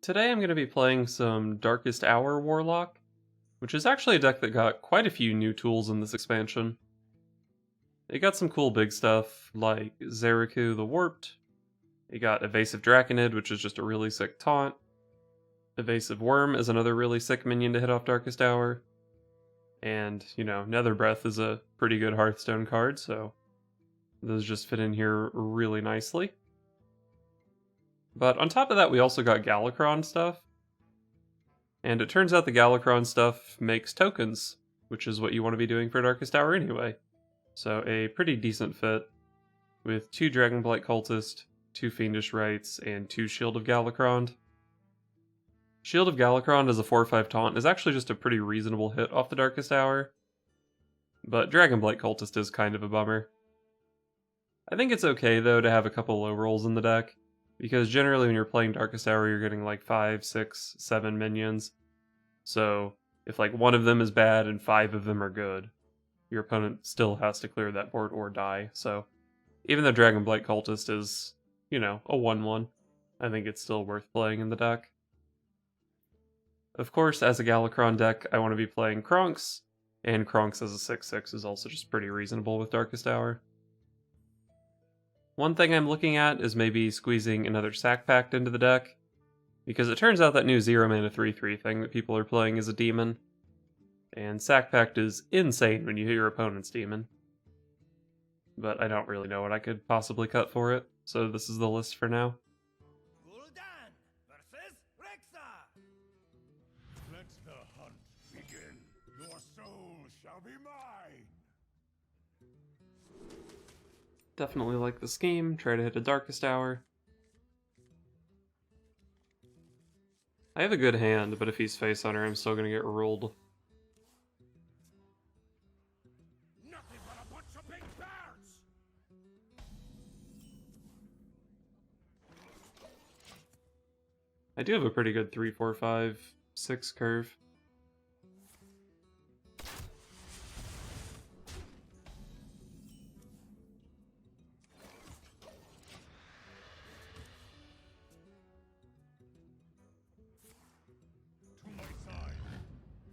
Today I'm going to be playing some Darkest Hour Warlock, which is actually a deck that got quite a few new tools in this expansion. It got some cool big stuff, like Zeraku the Warped. It got Evasive Draconid, which is just a really sick taunt. Evasive Worm is another really sick minion to hit off Darkest Hour. And, Nether Breath is a pretty good Hearthstone card, so those just fit in here really nicely. But on top of that, we also got Galakrond stuff. And it turns out the Galakrond stuff makes tokens, which is what you want to be doing for Darkest Hour anyway. So a pretty decent fit, with 2 Dragonblight Cultist, 2 Fiendish Rites, and 2 Shield of Galakrond. Shield of Galakrond as a 4/5 taunt is actually just a pretty reasonable hit off the Darkest Hour, but Dragonblight Cultist is kind of a bummer. I think it's okay though to have a couple low rolls in the deck, because generally when you're playing Darkest Hour you're getting like 5, 6, 7 minions, so if like one of them is bad and 5 of them are good, your opponent still has to clear that board or die, so even though Dragonblight Cultist is, a 1/1, I think it's still worth playing in the deck. Of course, as a Galakrond deck, I want to be playing Kronks, and Kronks as a 6/6 is also just pretty reasonable with Darkest Hour. One thing I'm looking at is maybe squeezing another Sack Pact into the deck, because it turns out that new 0-mana 3/3 thing that people are playing is a demon, and Sack Pact is insane when you hit your opponent's demon. But I don't really know what I could possibly cut for it, so this is the list for now. Definitely like the scheme, try to hit a Darkest Hour. I have a good hand, but if he's Face Hunter, I'm still gonna get ruled. Nothing but a bunch of big bears! I do have a pretty good 3, 4, 5, 6 curve.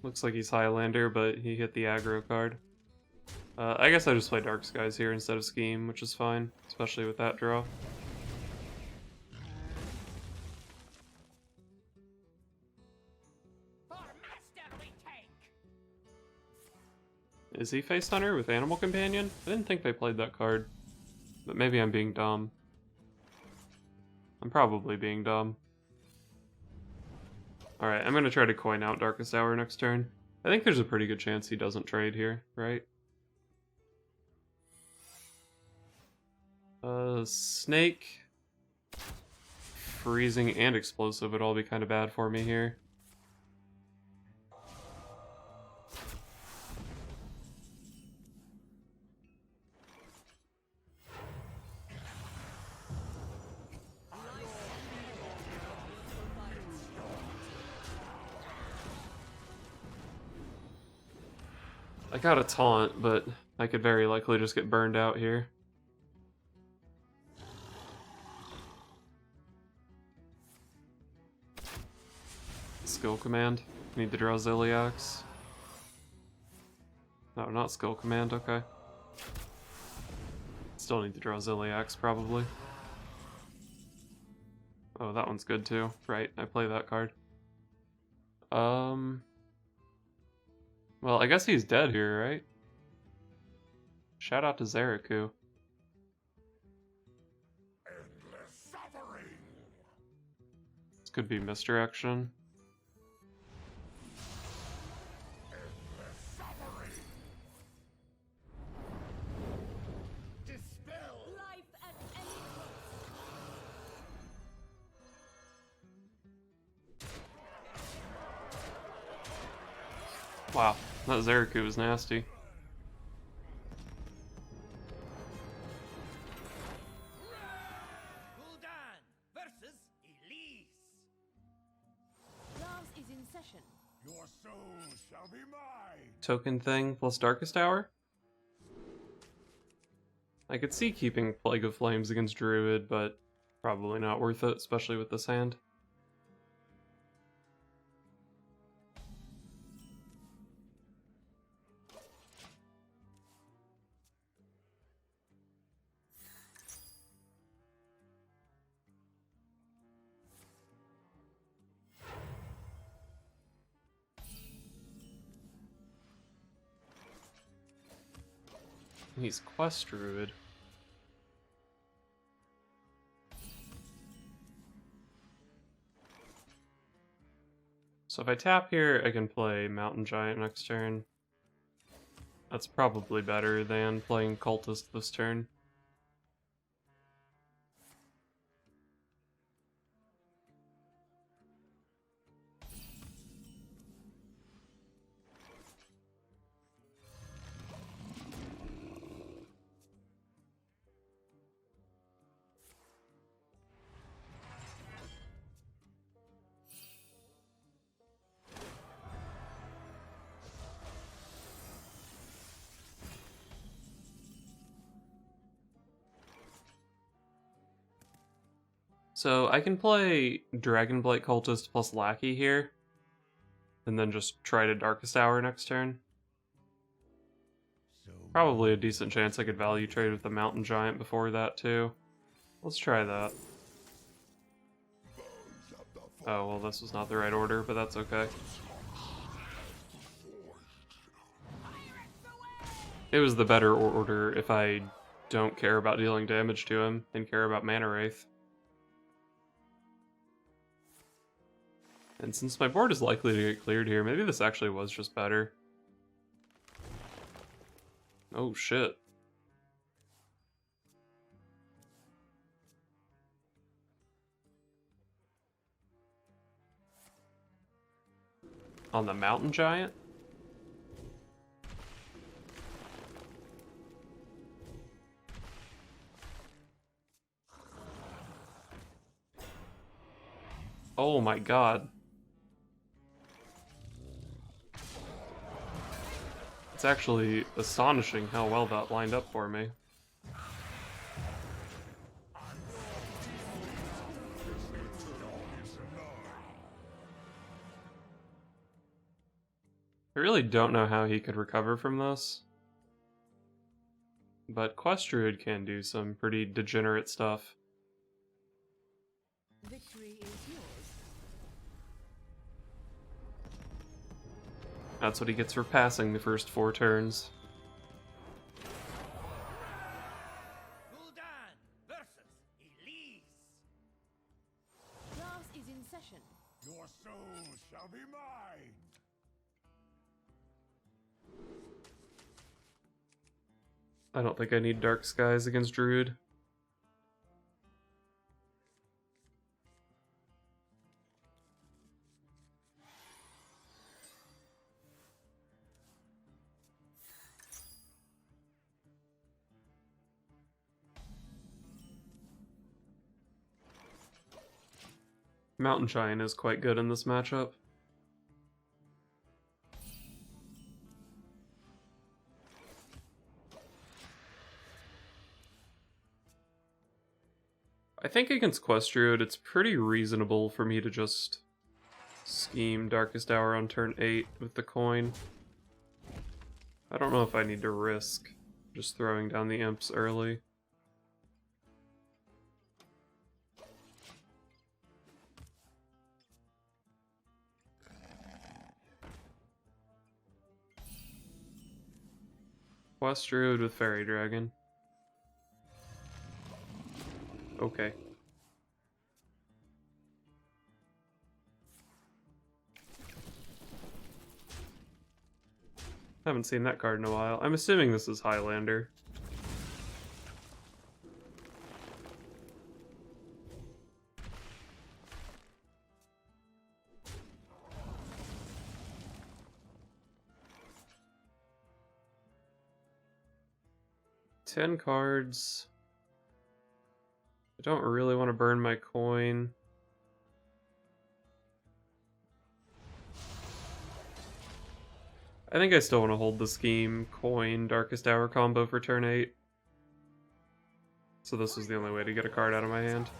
Looks like he's Highlander, but he hit the aggro card. I guess I just play Dark Skies here instead of Scheme, which is fine, especially with that draw. Is he Face Hunter with Animal Companion? I didn't think they played that card, but maybe I'm being dumb. I'm probably being dumb. Alright, I'm gonna try to coin out Darkest Hour next turn. I think there's a pretty good chance he doesn't trade here, right? Snake, Freezing, and Explosive would all be kind of bad for me here. I got a taunt, but I could very likely just get burned out here. Skill Command. Need to draw Ziliax. No, not Skill Command, okay. Still need to draw Ziliax, probably. Oh, that one's good too. Right, I play that card. Well, I guess he's dead here, right? Shout out to Zeraku. This could be misdirection. Wow, that Zeraku was nasty. Your soul shall be mine. Token thing plus Darkest Hour? I could see keeping Plague of Flames against Druid, but probably not worth it, especially with this hand. He's Quest Druid. So if I tap here, I can play Mountain Giant next turn. That's probably better than playing Cultist this turn. So I can play Dragonblight Cultist plus Lackey here, and then just try to Darkest Hour next turn. Probably a decent chance I could value trade with the Mountain Giant before that too. Let's try that. Oh, well this was not the right order, but that's okay. It was the better order if I don't care about dealing damage to him and care about Mana Wraith. And since my board is likely to get cleared here, maybe this actually was just better. Oh shit. On the Mountain Giant? Oh my god. It's actually astonishing how well that lined up for me. I really don't know how he could recover from this. But Quest Druid can do some pretty degenerate stuff. Victory is yours. That's what he gets for passing the first 4 turns. Gul'dan versus Elise. Class is in session. Your soul shall be mine. I don't think I need Dark Skies against Druid. Mountain Giant is quite good in this matchup. I think against Quest Druid, it's pretty reasonable for me to just scheme Darkest Hour on turn 8 with the coin. I don't know if I need to risk just throwing down the imps early. Quest Druid with Fairy Dragon. Okay. Haven't seen that card in a while. I'm assuming this is Highlander. Ten cards. I don't really want to burn my coin. I think I still want to hold the scheme, coin, Darkest Hour combo for turn 8. So this was the only way to get a card out of my hand.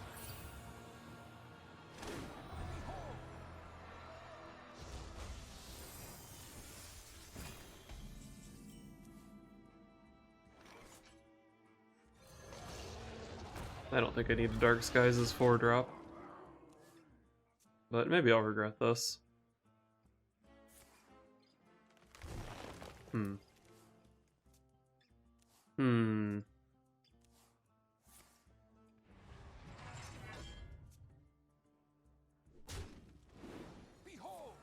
I don't think I need a Dark Skies as 4-drop. But maybe I'll regret this. Hmm. Behold!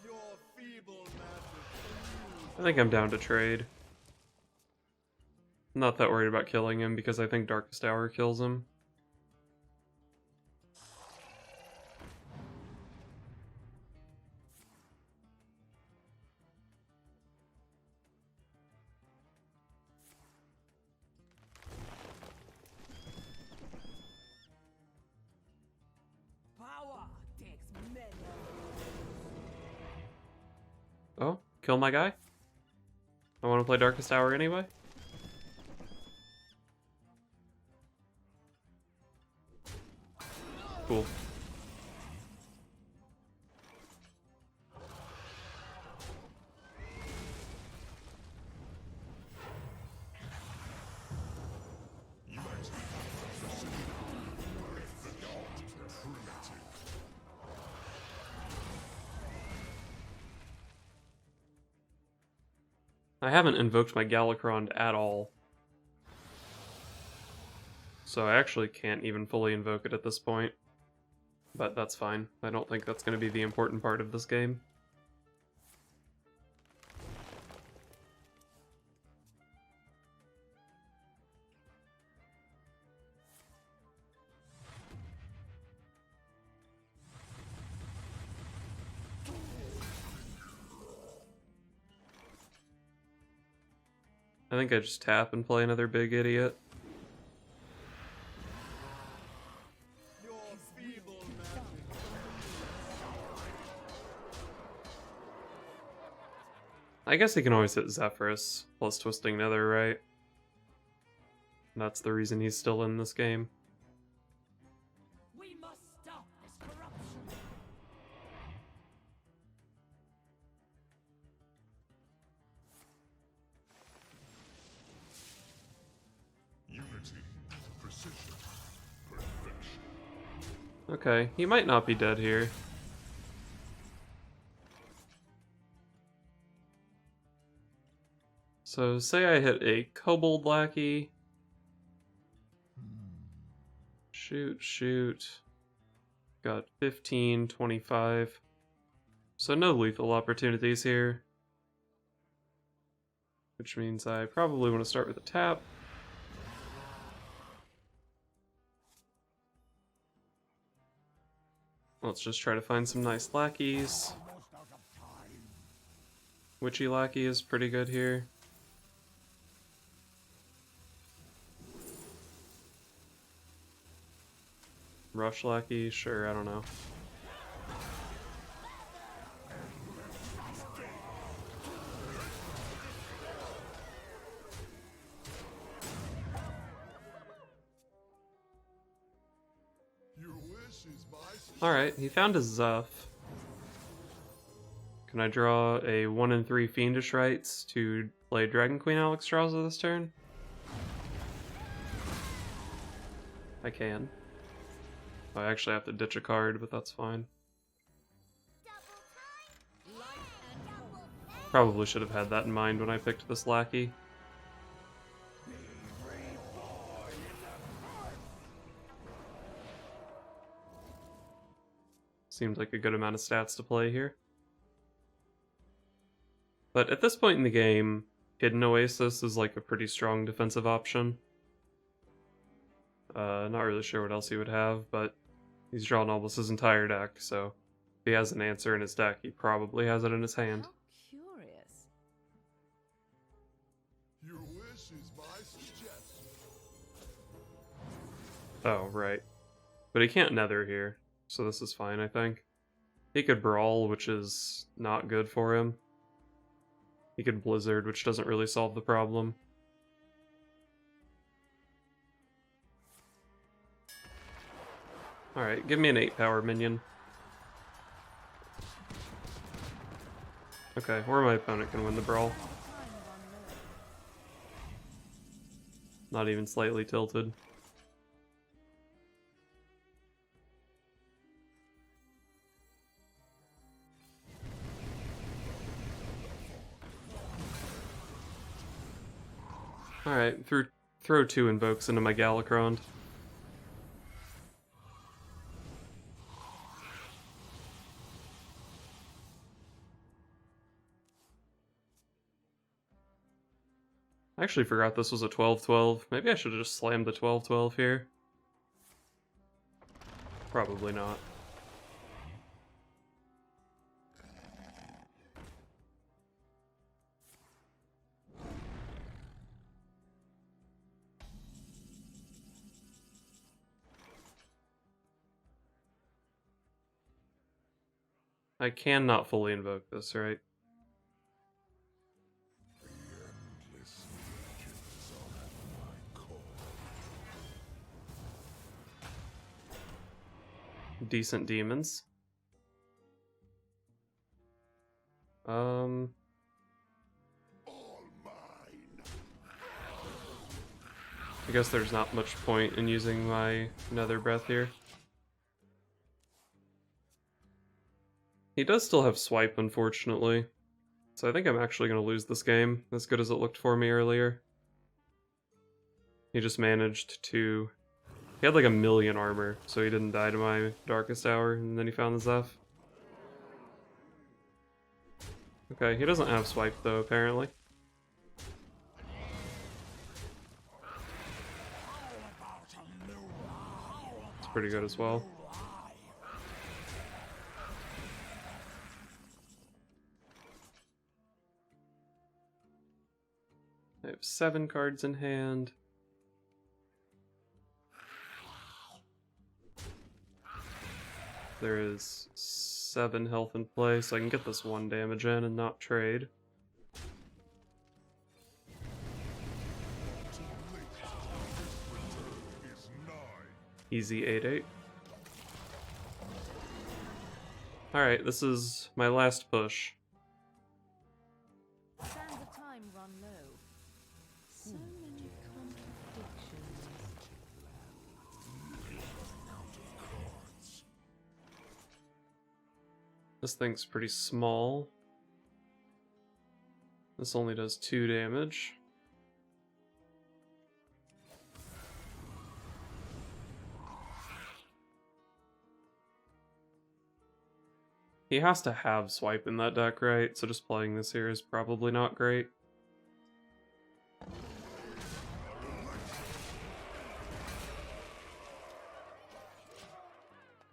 Your feeble magic. I think I'm down to trade. I'm not that worried about killing him because I think Darkest Hour kills him. Power takes many. Oh, kill my guy? I want to play Darkest Hour anyway? Cool. I haven't invoked my Galakrond at all. So I actually can't even fully invoke it at this point. But that's fine. I don't think that's going to be the important part of this game. I think I just tap and play another big idiot. Your feeble magic. I guess he can always hit Zephyrus plus Twisting Nether, right? That's the reason he's still in this game. We must stop this corruption. Unity, precision, perfection. Okay, he might not be dead here. So say I hit a Kobold Lackey. Shoot. Got 15, 25. So no lethal opportunities here. Which means I probably want to start with a tap. Let's just try to find some nice lackeys. Almost out of time. Witchy Lackey is pretty good here. Rush Lackey, sure, I don't know. Your wish is my Alright, he found a Zeph. Can I draw a 1/3 Fiendish Rites to play Dragon Queen Alexstrasza this turn? I can. I actually have to ditch a card, but that's fine. Probably should have had that in mind when I picked this lackey. Seems like a good amount of stats to play here. But at this point in the game, Hidden Oasis is like a pretty strong defensive option. Not really sure what else he would have, but he's drawn almost his entire deck, so if he has an answer in his deck, he probably has it in his hand. How curious. Your wish is my suggestion. Oh, right. But he can't Nether here, so this is fine, I think. He could Brawl, which is not good for him. He could Blizzard, which doesn't really solve the problem. Alright, give me an 8-power minion. Okay, where my opponent can win the Brawl. Not even slightly tilted. Alright, throw 2 invokes into my Galakrond. I actually forgot this was a 12-12. Maybe I should have just slammed the 12-12 here. Probably not. I cannot fully invoke this, right? Decent demons. I guess there's not much point in using my Nether Breath here. He does still have Swipe, unfortunately. So I think I'm actually going to lose this game, as good as it looked for me earlier. He just managed to... He had like 1,000,000 armor, so he didn't die to my Darkest Hour, and then he found the Zeph. Okay, he doesn't have Swipe though, apparently. It's pretty good as well. I have 7 cards in hand. There is 7 health in play, so I can get this 1 damage in and not trade. Easy 8-8. Alright, this is my last push. Sands of time run low. So many contradictions. This thing's pretty small. This only does 2 damage. He has to have Swipe in that deck, right? So just playing this here is probably not great.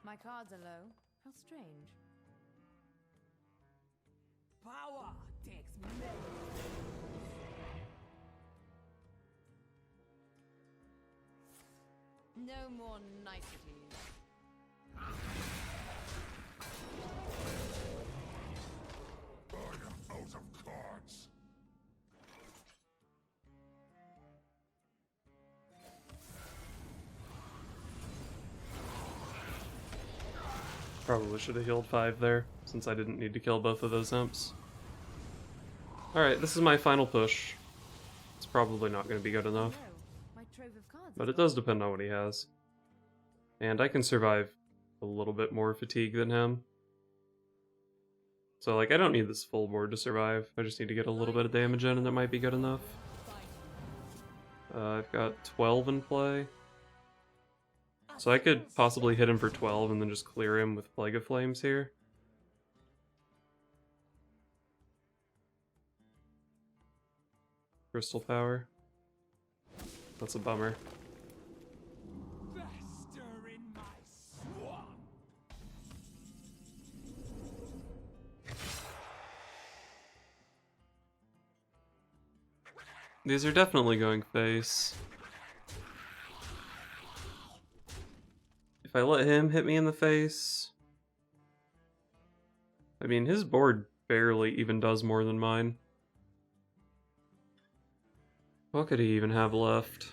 My cards are low. How strange. Power takes men. No more niceties. I am out of cards. Probably should have healed 5 there, since I didn't need to kill both of those imps. Alright, this is my final push. It's probably not going to be good enough, No, my trove of cards but is it does depend on what he has. And I can survive a little bit more fatigue than him. So, like, I don't need this full board to survive. I just need to get a little bit of damage in, and that might be good enough. I've got 12 in play. So I could possibly hit him for 12 and then just clear him with Plague of Flames here. Crystal Power. That's a bummer. Fester in my swamp. These are definitely going face. If I let him hit me in the face... I mean, his board barely even does more than mine. What could he even have left?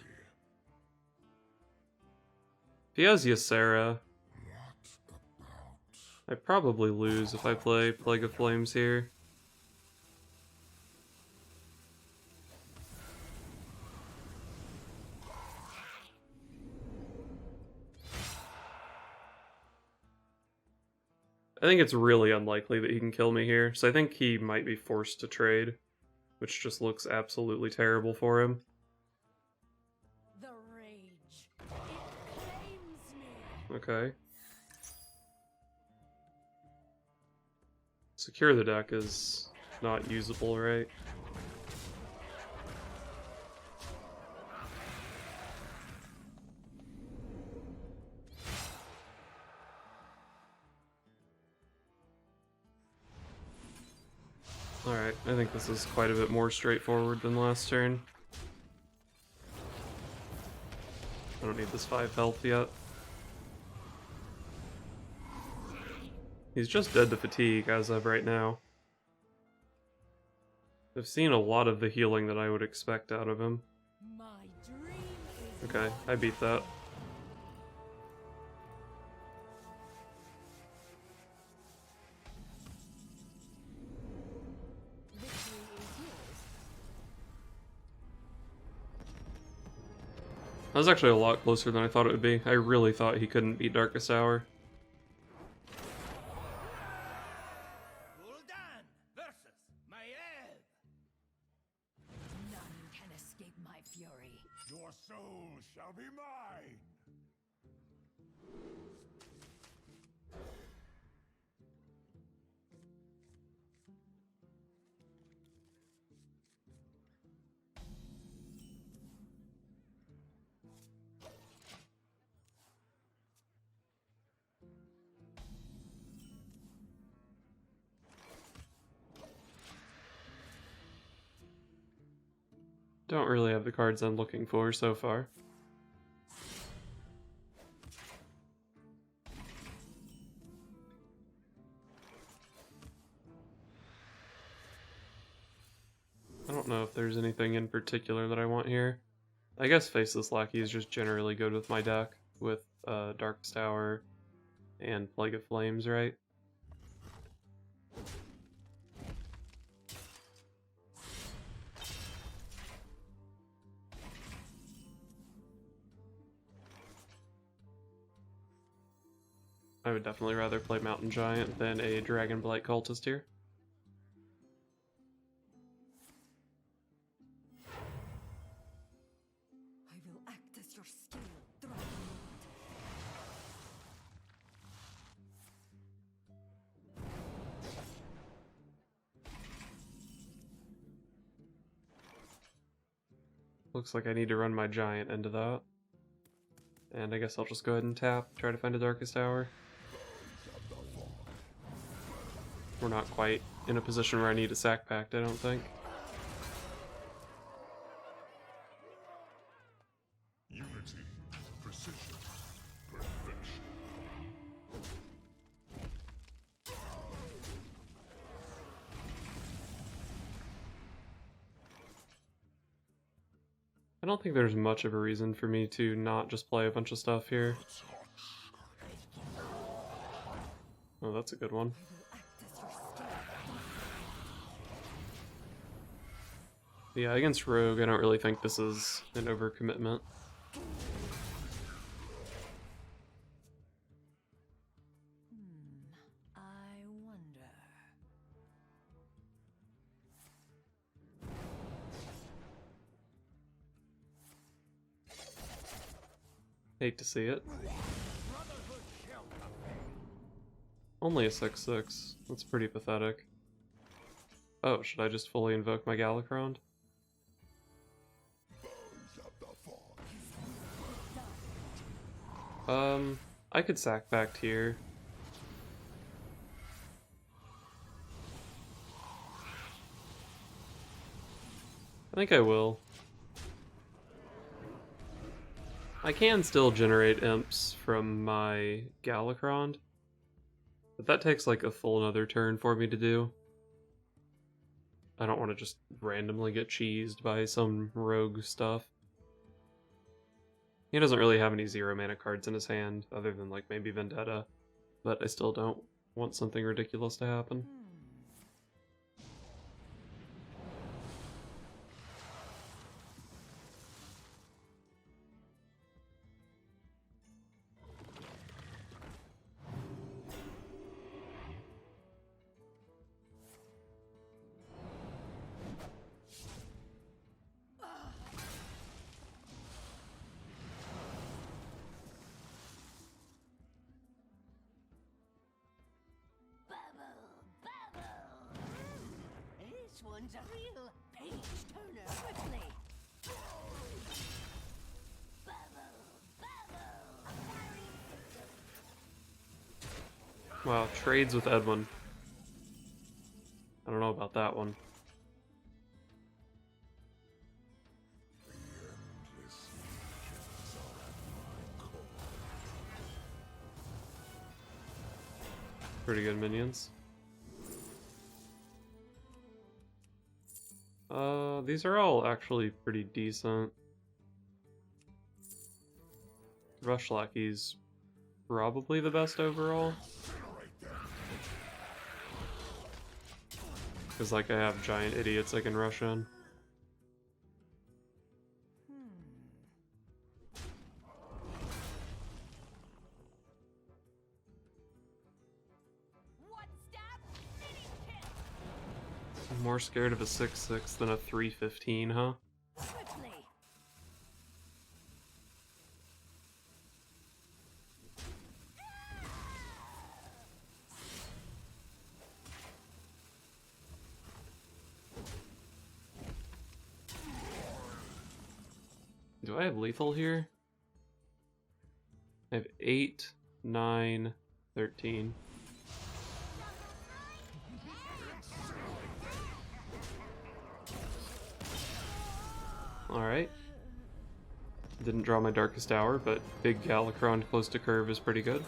If he has Ysera, I probably lose if I play Plague of Flames here. I think it's really unlikely that he can kill me here, so I think he might be forced to trade, which just looks absolutely terrible for him. Okay. Secure the deck is not usable, right? Alright, I think this is quite a bit more straightforward than last turn. I don't need this 5 health yet. He's just dead to fatigue as of right now. I've seen a lot of the healing that I would expect out of him. My dream is Okay, I beat that. victory is yours. That was actually a lot closer than I thought it would be. I really thought he couldn't beat Darkest Hour. Gul'dan versus Maiev. None can escape my fury. Your soul shall be mine. Don't really have the cards I'm looking for so far. I don't know if there's anything in particular that I want here. I guess Faceless Lackey is just generally good with my deck, with Darkest Hour and Plague of Flames, right? I would definitely rather play Mountain Giant than a Dragon Blight Cultist here. I will act as your skill, Dragon. Looks like I need to run my Giant into that. And I guess I'll just go ahead and tap, try to find a Darkest Hour. We're not quite in a position where I need a sack pact, I don't think. Unity, precision, perfection. I don't think there's much of a reason for me to not just play a bunch of stuff here. Oh, that's a good one. Yeah, against Rogue, I don't really think this is an overcommitment. I wonder. Hate to see it. Only a 6/6. That's pretty pathetic. Oh, should I just fully invoke my Galakrond? I could sack back here. I think I will. I can still generate imps from my Galakrond, but that takes like a full another turn for me to do. I don't want to just randomly get cheesed by some rogue stuff. He doesn't really have any 0 mana cards in his hand, other than like maybe Vendetta, but I still don't want something ridiculous to happen. one's a real page turner quickly. Wow, trades with Edwin. I don't know about that one. Pretty good minions. These are all actually pretty decent. Rush Lackey's probably the best overall. Because, like, I have giant idiots I can rush in. I'm more scared of a 6/6 than a 3/15, huh? Quickly. Do I have lethal here? I have 8, 9, 13. Alright. Didn't draw my Darkest Hour, but big Galakrond close to curve is pretty good.